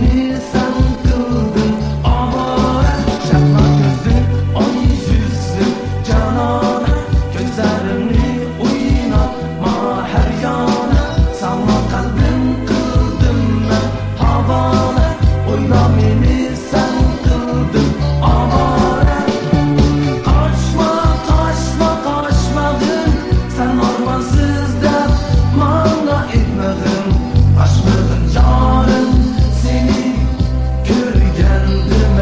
beni sen kıldın avara. Şapma gözlü ay yüzlü canana, gözlerini oynatma her yana. Sana kalbim kıldım ben havale, oyna beni sen kıldın avara. Kaçma kaçma kaçmadın, sen ormansız dep mana etmedin. Kaçmadın yarın seni görgendim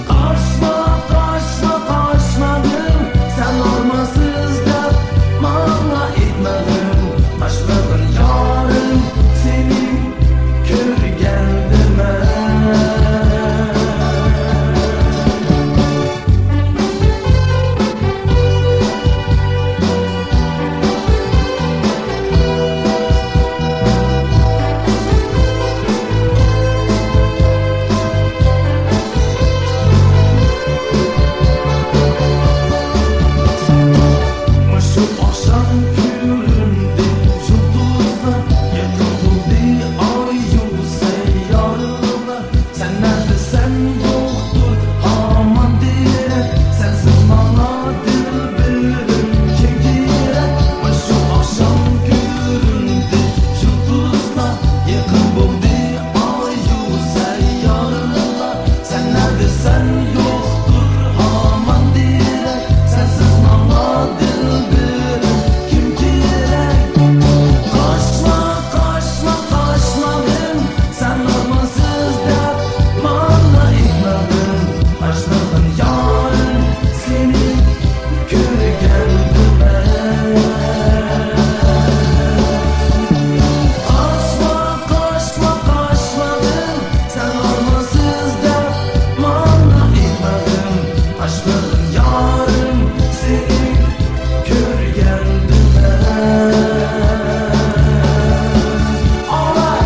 Kaçma kaçma kaçmadın, sen ormansız dep mana etmedin. Kaçmadın yarın seni görgendim Şu akşam göründü yıldızlar, yakıldı ay seyyarlar. Sen neredesin yoktur aman direk, sensiz bana dilberim kim gerek. Şu akşam göründü yıldızlar, yakıldı ay seyyarlar. Sen neredesin yoktur aman direk, sensiz bana dilberim kim gerek. Kaçma kaçma kaçmadın, sen ormansız dep mana etmedin. Kaçmadın yarın seni görgendim Kaçma kaçma kaçmadın, sen ormansız dep mana etmedin. Kaçmadın yarın seni görgendim Alay.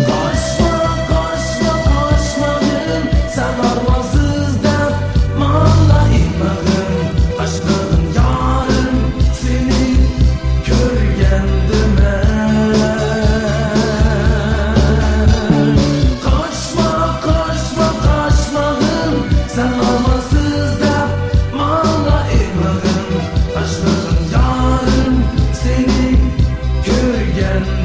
Kaçma kaçma kaçmadın, sen ormansız dep mana etmedin. Kaçmadın yarın seni görgendim Kaçma kaçma kaçmadın, sen ormansız dep mana etmedin. Kaçmadın yarın seni görgendim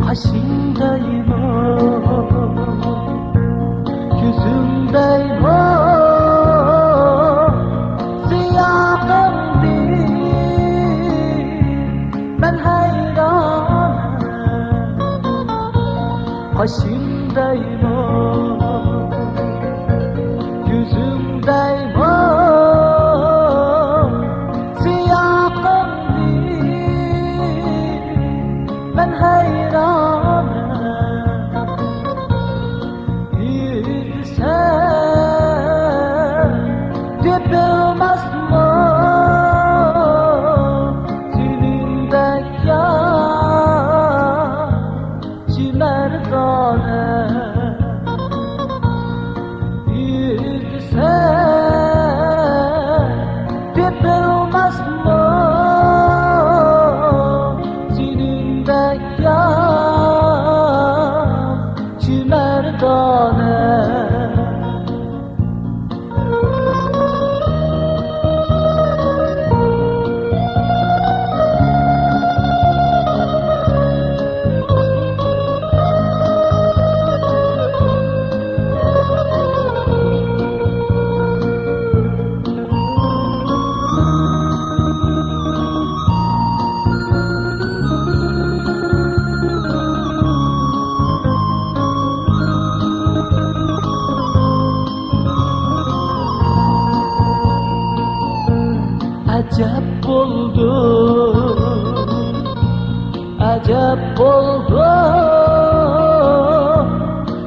Kaşındayım yüzümdeyim siyahım değil, ben hayranım. Kaşındayım yüzümdeyim siyahım Acep oldu,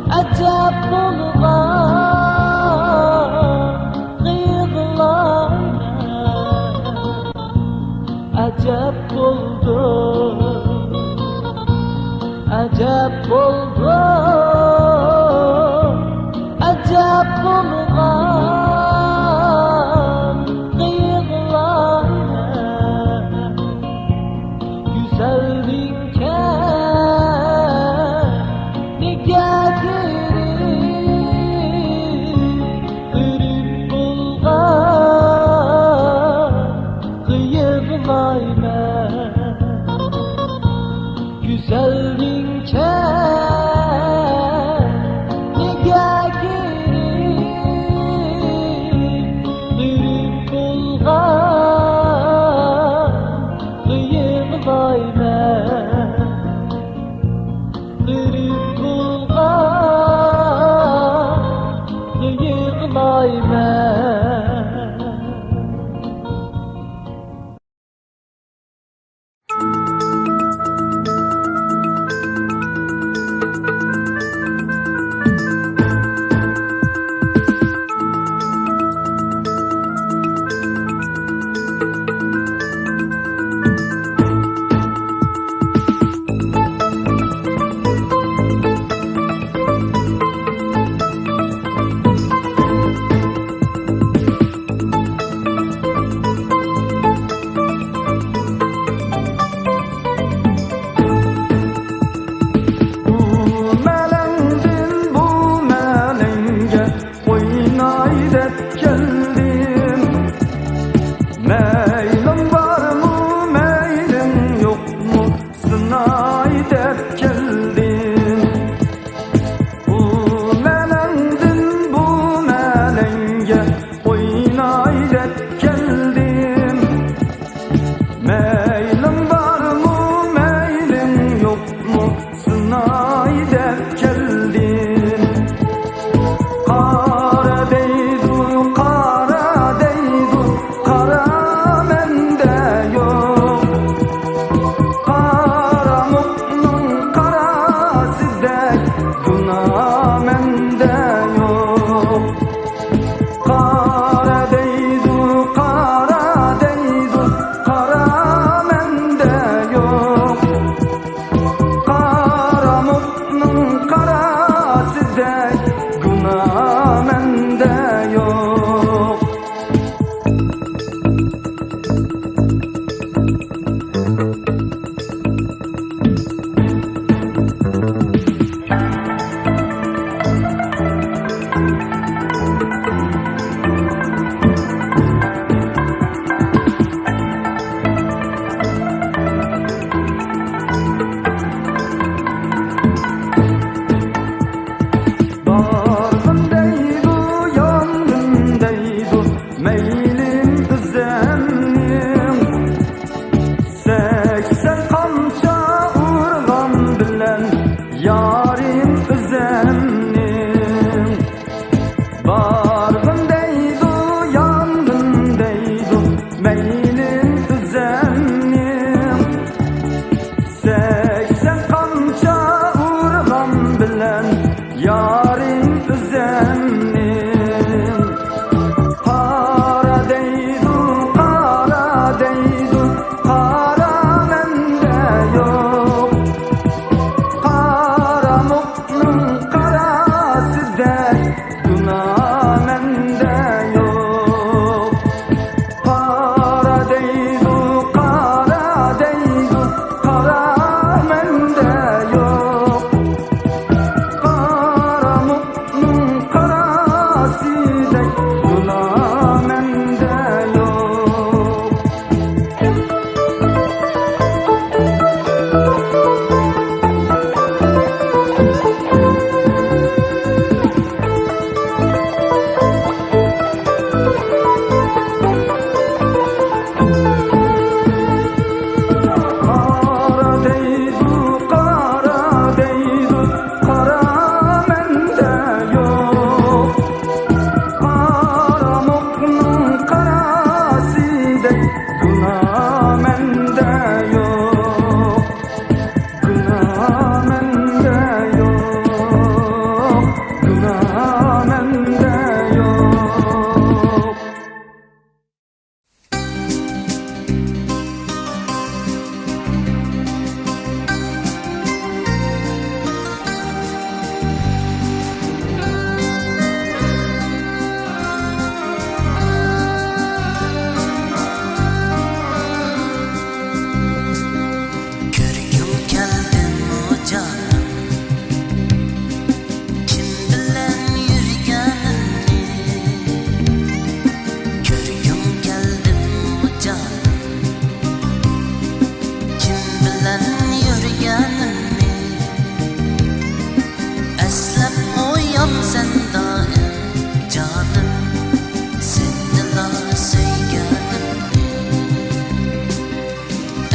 acep olgan kıyıklarına. Acep oldu, acep oldu, acep olgan kıyıklarına. Güzellik güzelliğin nigah girip dürüp bulgan kıyıklayma, dürüp bulgan kıyıklayma.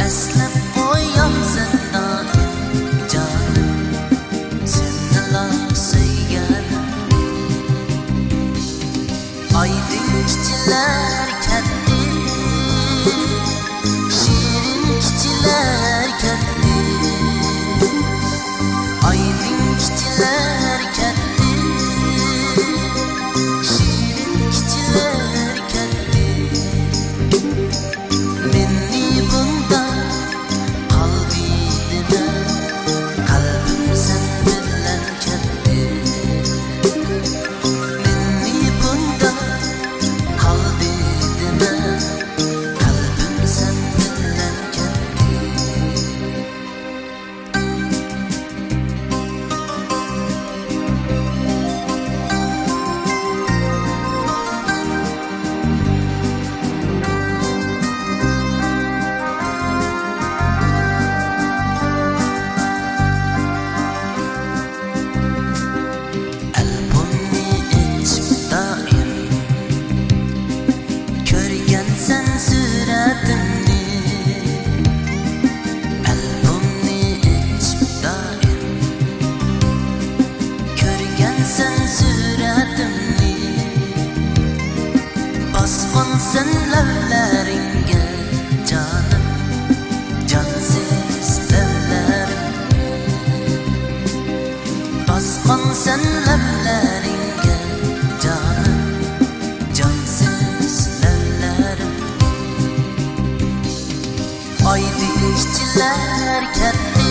Eslep koyansın daim canım, senla söylerim. Aydın çiçeler kendi, şirin çiçeler kendi. Aydın çiçeler kendi, şirin çiçeler kendi. Menni bunda kalbime, kalbim sen bilen kendi. Menni bunda kalbime, kalbim sen bilen kendi. Albümni içip daim körgensen suratımni. Albümni içip daim körgensen suratımni. Basqan sen lavlaringga canım, cansiz lavlarim. Basqan sen lavlaringga canım, cansiz lavlarim. Aydın çiçeler kendi,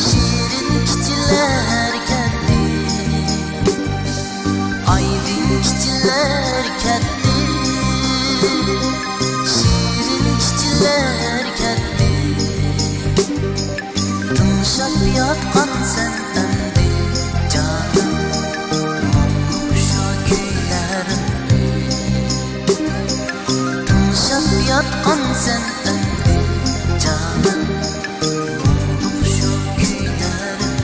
şirin çiçeler kendi. Aydın çiçeler kendi, şirin çiçeler kendi. Tımşap yatkan sen endi canım, mumlu şu kuylarım. Tımşap yatkan sen endi canım, mumlu şu kuylarım.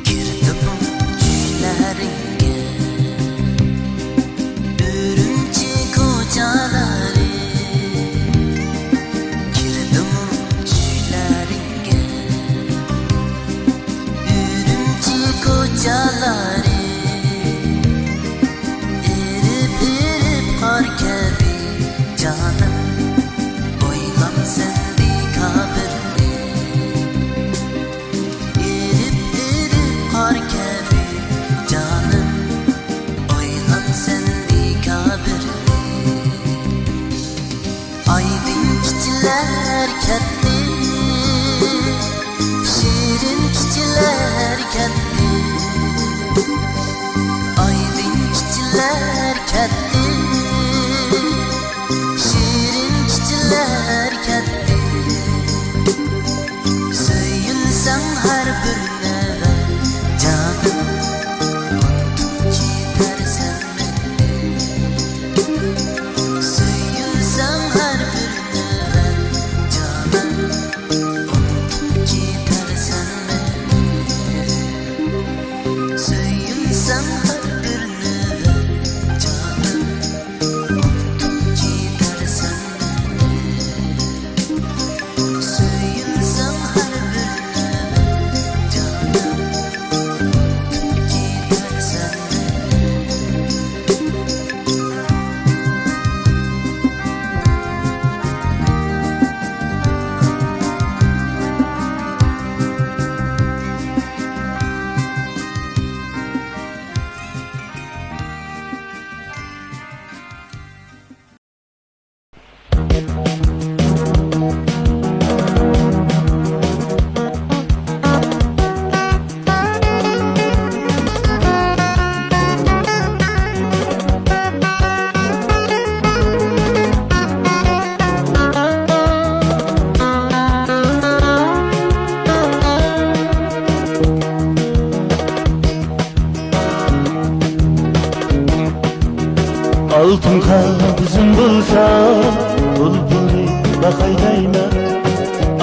Girdim düşleringge, ürümçi kocaları. Girdim düşleringge, ürümçi kocaları. Erip erip kar kebi canım, oylam sendi kabirni. Erip erip kar kebi canım, oylam sendi kabirni. Aydın çiçeler kendi, şirin çiçeler kendi. Aydın çiçeler kendi, şirin çiçeler kendi. Söyülsen her bir neve canım, unutup gidersen beni. Söyülsen her bir neve canım, unutup gidersen beni. Altın kabızın bulsa bulbuli bakay değme.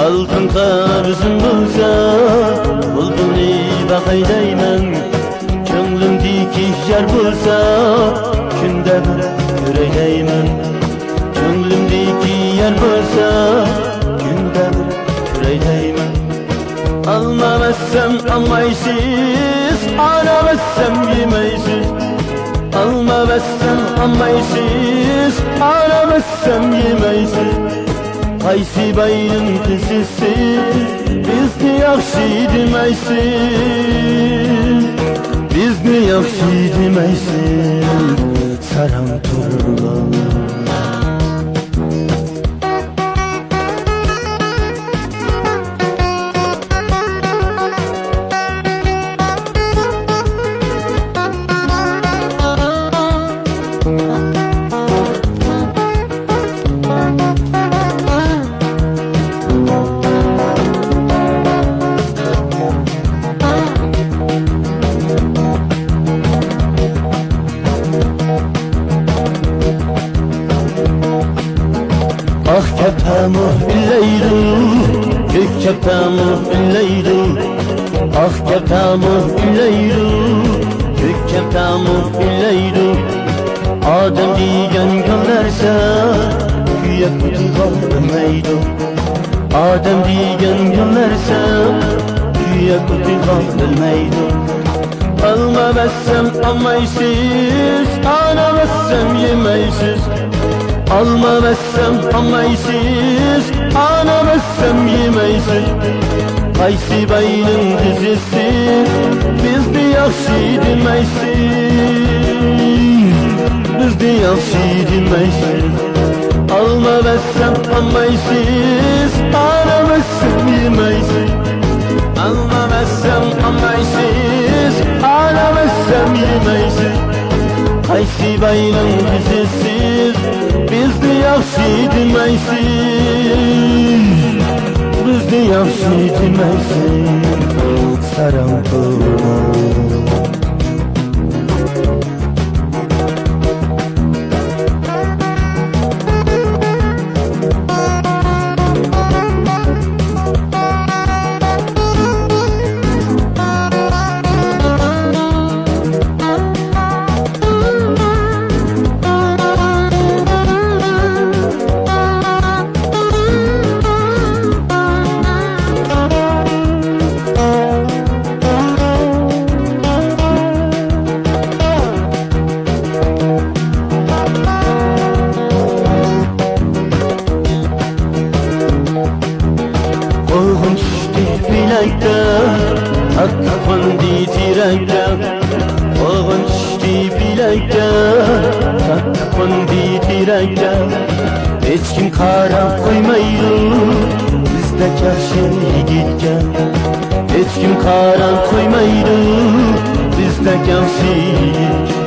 Altın kabızın bulsa bulbuli bakay değmen. Könglimdeki yer bulsa günde bir görey değmen. Könglimdeki yer bulsa günde bir görey değmen. Almamazsam almaysiz, aramazsam yemeysiz. Almamazsam almaysiz, aramazsam yemeysiz. Qaysi bayın kızısız, bizni yaxşı demeysiz. Bizni yaxşı demeysiz, saram turgan. Ah kepamu illeydu, gök kepamu illeydu. Ah kepamu illeydu, gök kepamu illeydu. Adem diyen gönderse, güye kutuğa ölmeydu. Adem diyen gönderse, güye kutuğa ölmeydu. Almamazsam almaysiz, aramazsam yemeysiz. Almamazsam almaysiz, aramazsam yemeysiz. Qaysi bayının kızısı, bizni yaxşı demeysiz. Bizni yaxşı demeysiz. Almamazsam almaysiz, aramazsam yemeysiz. Almamazsam almaysiz, aramazsam yemeysiz. Qaysi bayının kızısı, bizni yaxşı demeysiz. Bizni yaxşı demeysiz, saram turgan. Takmandı tirekten, oğun düştü bilekten. Takmandı tirekten, hiç kim kara koymaydı bizdeki her şey gitken. Hiç kim kara koymaydı bizdeki her şey gitken.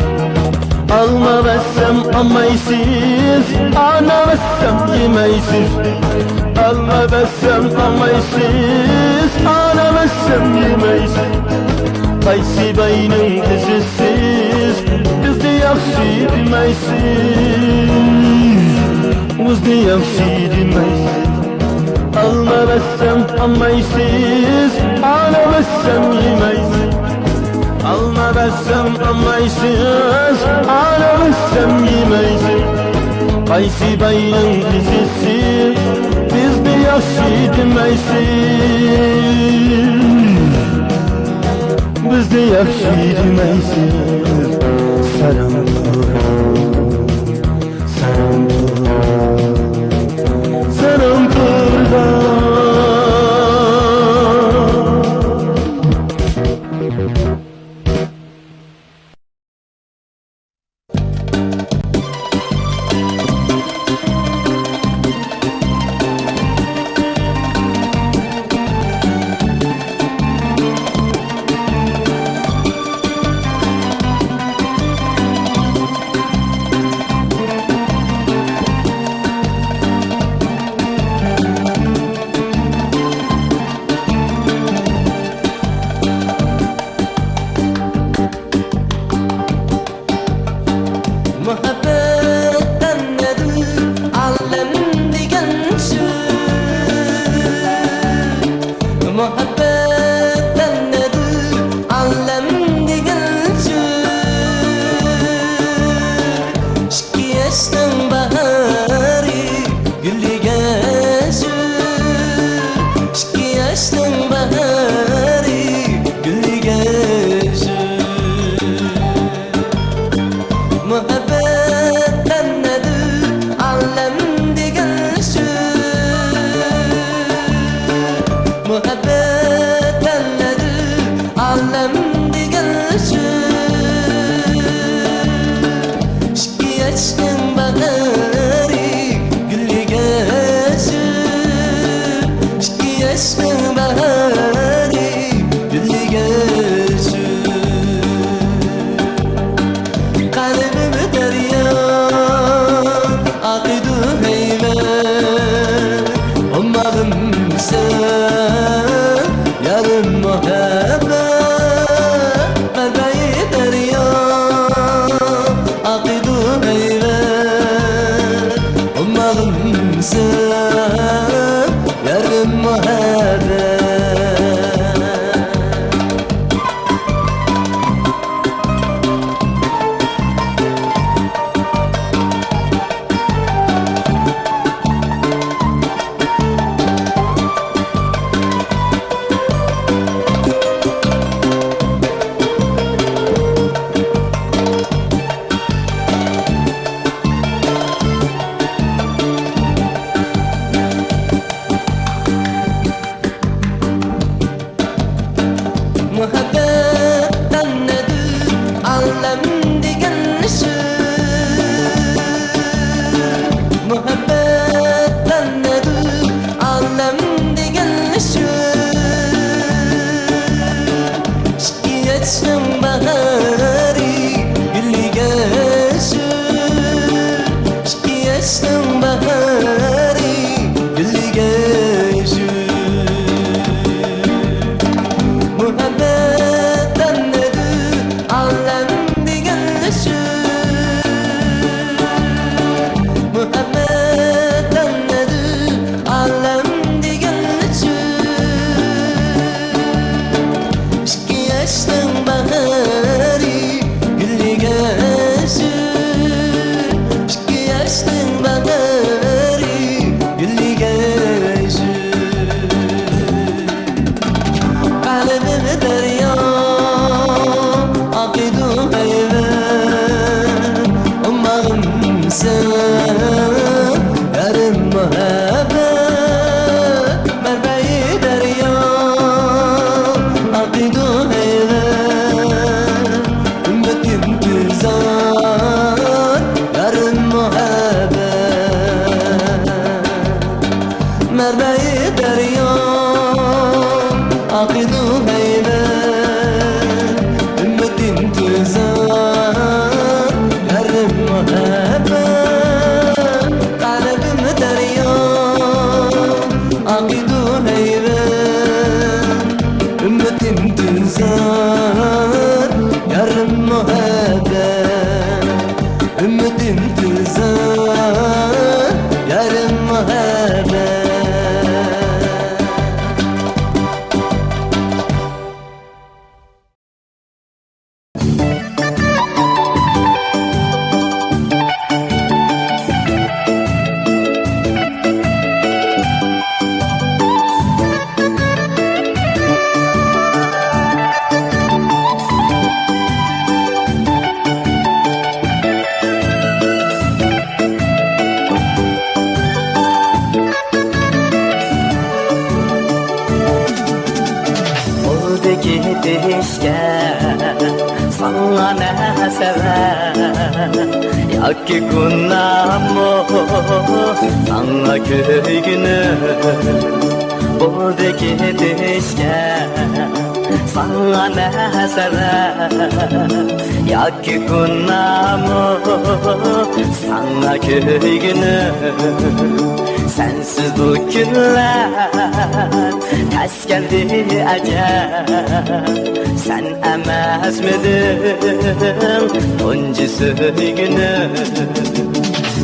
Almamazsam almaysiz, aramazsam yemeysiz. Almamazsam almaysiz, aramazsam yemeysiz. Qaysi bayının kızısız, bizni yaxşı demeysiz. Bizni yaxşı demeysiz. Almamazsam almaysiz, aramazsam yemeysiz. Almamazsam almaysiz, aramazsam yemeysiz. Qaysi bayının kızısı, bizni yaxşı demeysiz. Bizni yaxşı demeysiz, saram turgan. Saram turgan, saram turgan. Muhabbet bilsem yarım muhabbet. Muhabbetten nedir alem degan ishi? Muhabbetten nedir alem degan ishi? Şikayetçinin bahari gülliga shu. Şikayetçinin bahari gülliga shu. Muhabbetten nedir alem degan ishi? Muhabbetten nedir alem degan ishi? İki yaştan bahari gülliga shu. İki yaştan bahari gülliga shu. Kalbim derya akidu hayvan ummağım sen yarım muhabbet. Merveyi derya akidu hayvan ümmetim tüzar yarım muhabbet. Merveyi derya akidu hayvan ümmetin tüzar yarım muhabbet. Kalbim derya akidu hayvan ümmetin tüzar yarım muhabbet. Ümmetin tüzar yarım muhabbet. Oldu gidişke sana ne sever Yaki günahım sana köygünü. Oldu gidişke sana ne sever Yaki günahım sana köygünü. Sensiz bu günler ters geldi ecel. Sen emez miydin onca günü?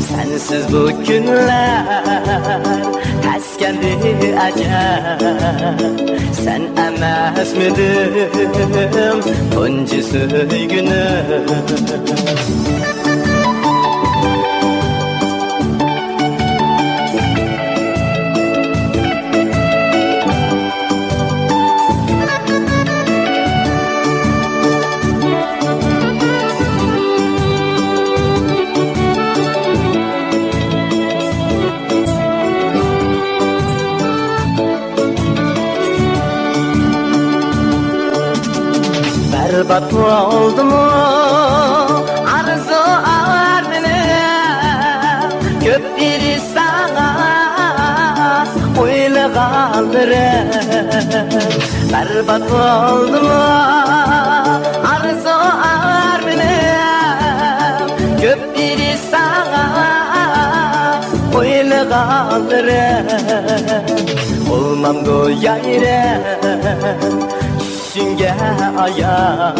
Sensiz bu günler ters geldi ecel. Sen emez miydin onca günü? Berbat oldu mu arzu ağır benim, köp biri sana oylağanlarım. Berbat oldu mu arzu ağır benim, köp biri sana oylağanlarım. Olmam goyayırım düşünge aya,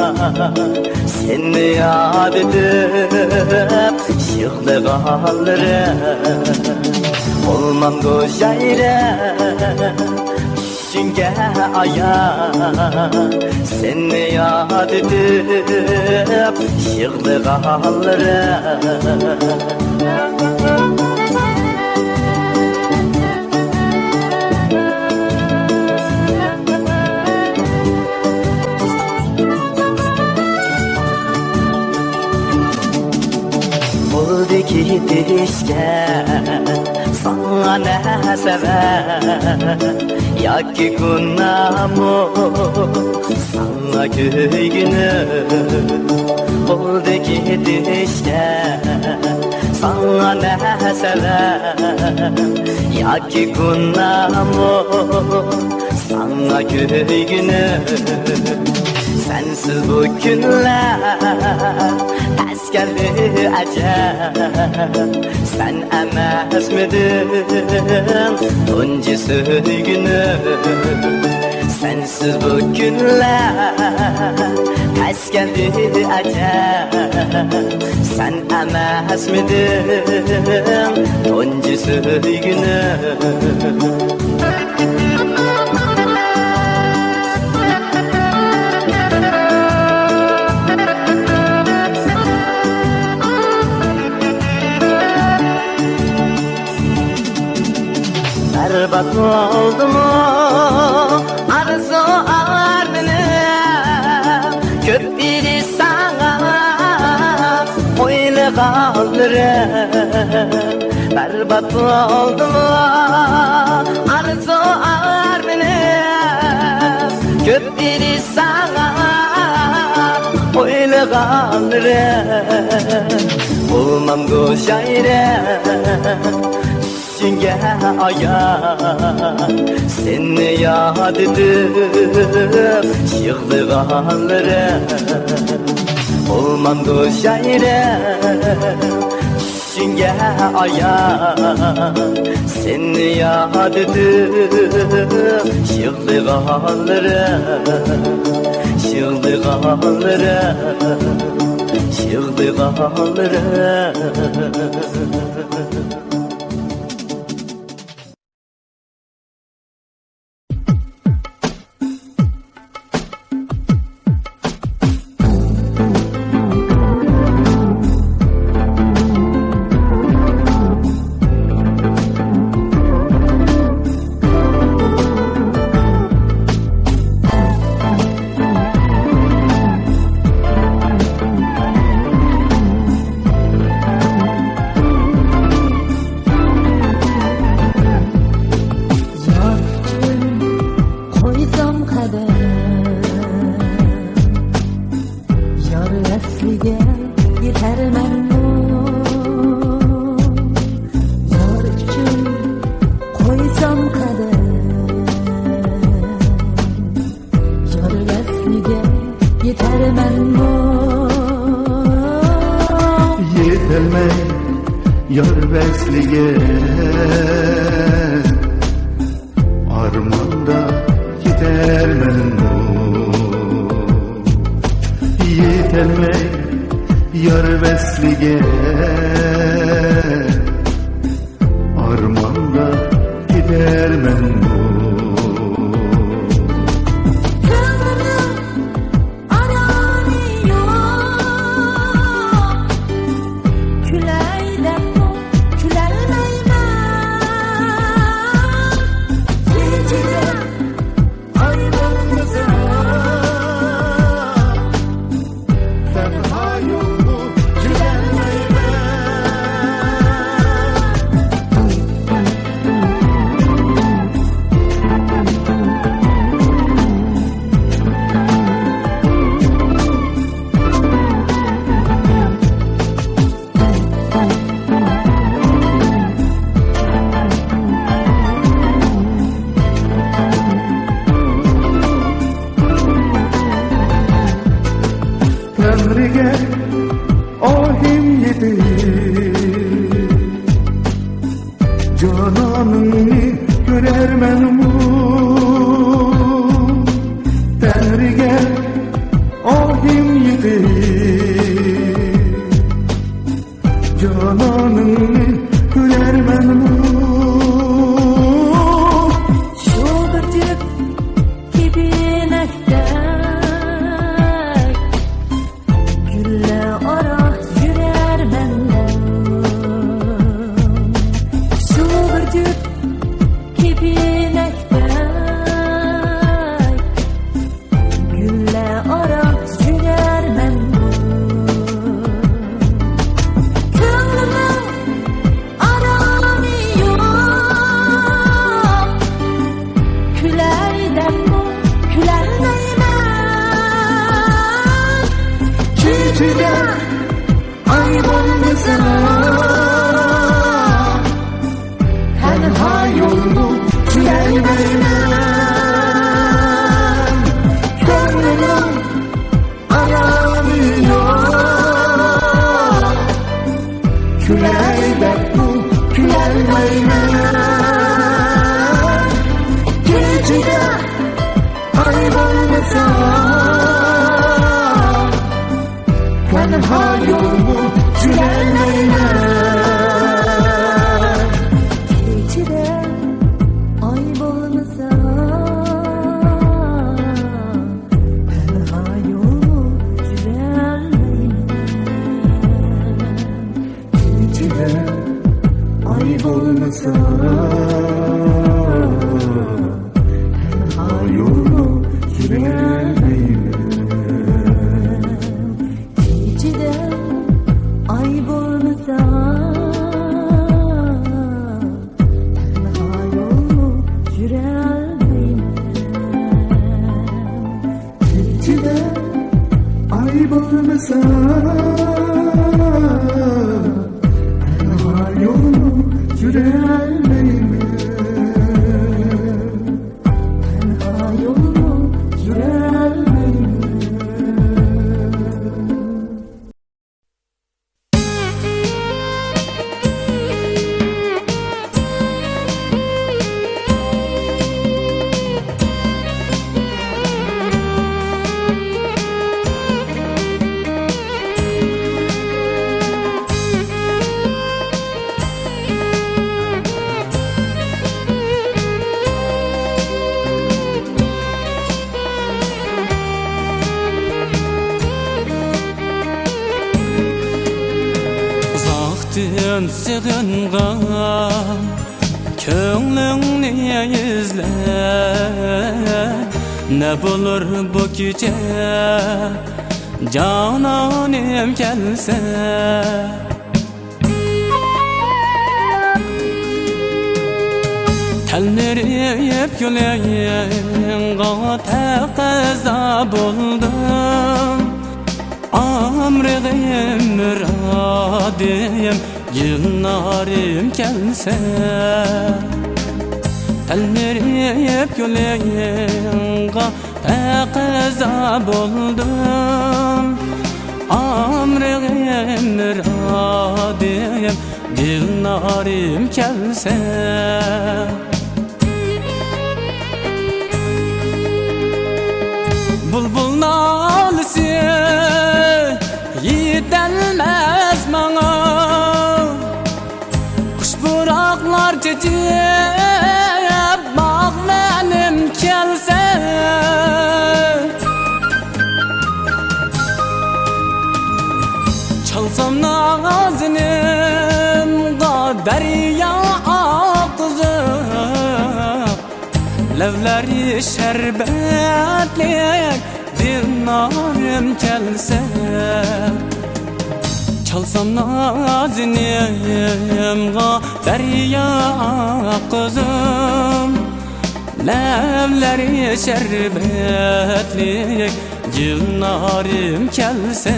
seni yad edip şıklı kalırım. olmam go'jayra tushingga ayan seni yad etib yig'laganlarim Oldu gidişke sana ne sever Yaki günahımı sana köygünü Oldu gidişke sana ne sever Yaki günahımı sana köygünü Sensiz bu günler ters geldi acem Sen emezmedin onca sevgini Sensiz bu günler ters geldi acem Sen emezmedin onca sevgini Berbat oldu mu arzular benim Köp biri sana oylaganlarım Berbat oldu mu arzular benim Köp biri sana oylaganlarım Olmam go'jayra Tushingga ayan seni yad etib yig'laganlarim Olmam go'jayra tushingga ayan seni yad etib yig'laganlarim Yetelmey yar beslige Armanda gider memnun Yetelmey yar beslige Armanda gider memnun Ömrüge ahim yedi Cananını görer menum Tenrige ahim yedi Cananını görer menum tenha yolunu süremeyim. Gönlüm aranıyor, küleyle bu küleyleyim. Gecede kaybolmasa tenha yolumu süremeyim. Gecede ay bolmasa tenha yolu sürelmeyim. Gecede ay olmasa tenha yolu süremeyim. Gecede ay bolmasa tenha yolu sürelmeyim. Gecede ay olmasa tenha yolu süremeyim. Tenha yolu sürelmeyim. Uzaktın sığıngan köңlüңni izle. Ne bulur bu gece cananim gelse. Telmirip güleyin taqaza buldum. Amrığım müradim yıllarım gelse. Telmirip güleyin taqaza buldum. Amrığım müradim yıllarım gelse. Bulbul nalısı yetelmez bana. Kuş buraklar çiçeğe bak benim gelse. Çalsam nazınım derya akızıp, levleri şerbetleyek dinarım gelse. Çalsam nazinimga derya kızım, levleri şerbetleyek dinarım gelse.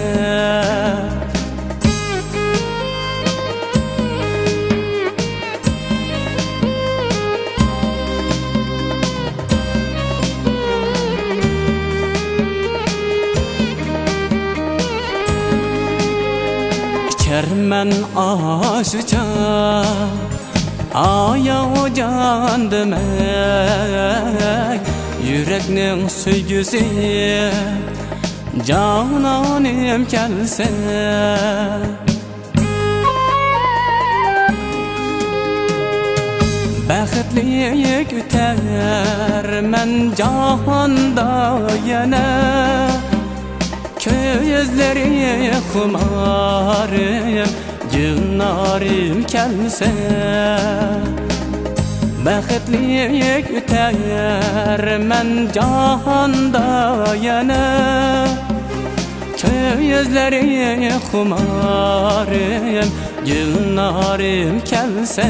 İçermen aşıca aya can demek. Yüreknin söygüsü cananim gelse. Bəxtlilik üter men cahanda yana. Közleri xumarım yıllarım gelse. Bəxtlilik üter men cahanda yana. Közleri xumarım yıllarım gelse.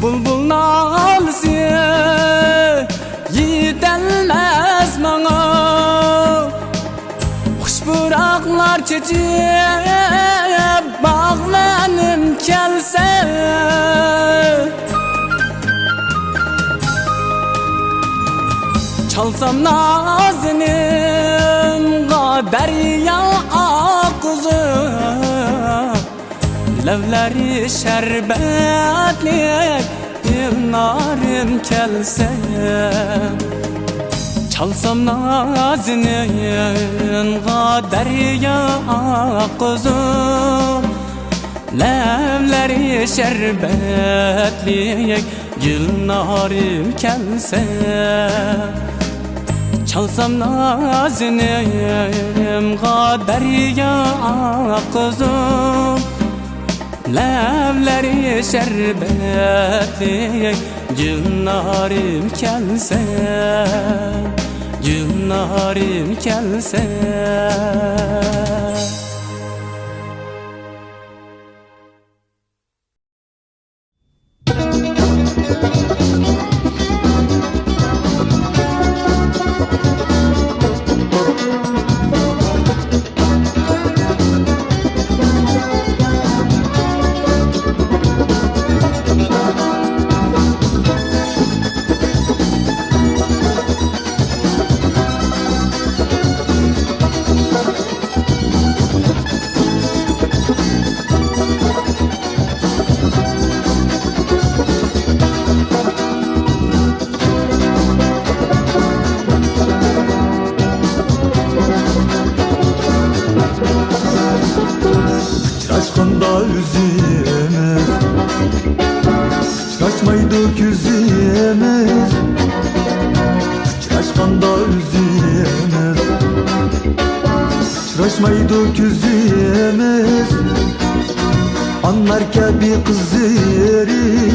Bulbul nalısı yetelmez bana. çiçeğe bağlanım kelse çalsam nazının derya akızı levleri şerbetli yıllarım kelse çalsam nazının derya akızı levleri şerbetli yıllarım kelse çalsam nazınım derya akızım levleri şerbetli günlerim kelse günlerim kelse Sıçraşkanda üzümüz, sıçraşmaydı küzümüz. Sıçraşkanda üzümüz, sıçraşmaydı küzümüz. Anlar bir kızırım,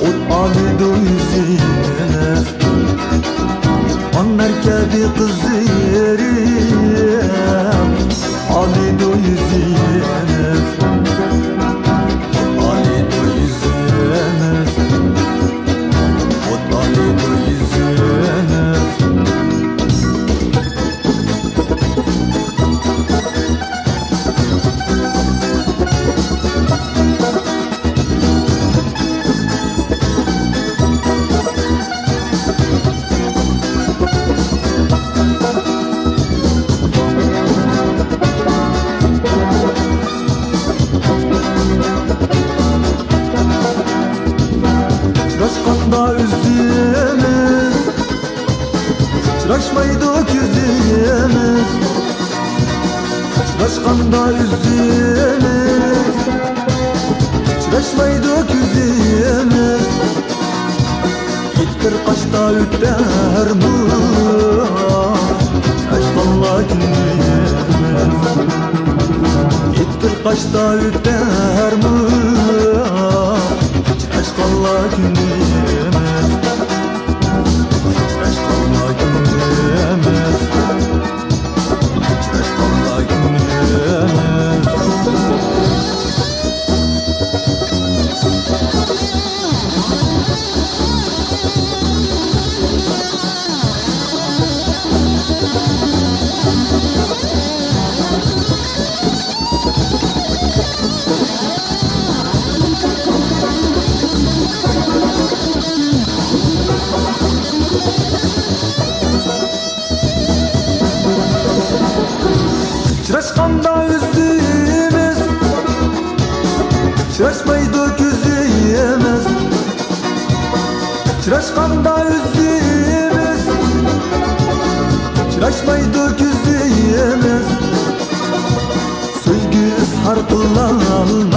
ot alıdı yüzümüz. Anlar bir kızırım, alıdı yüzümüz. Alıdı yüzümüz, ot alıdı yüzümüz. Sıçraşkanda üzümüz, sıçraşmaydı yüzümüz. Sıçraşkanda üzümüz, sıçraşmaydı yüzümüz. Gittir kaçta üter mi? Sıçraşkanla günümüz. Gittir kaçta üter mi? Sıçraşkanla günümüz. Sıçraşkanla günümüz. Sıçraşkanla günümüz. Sıçraşkanda üzümüz, sıçraşmaydı yüzümüz. Sıçraşkanda üzümüz, sıçraşmaydı yüzümüz. Sözgü ızhar kılalım,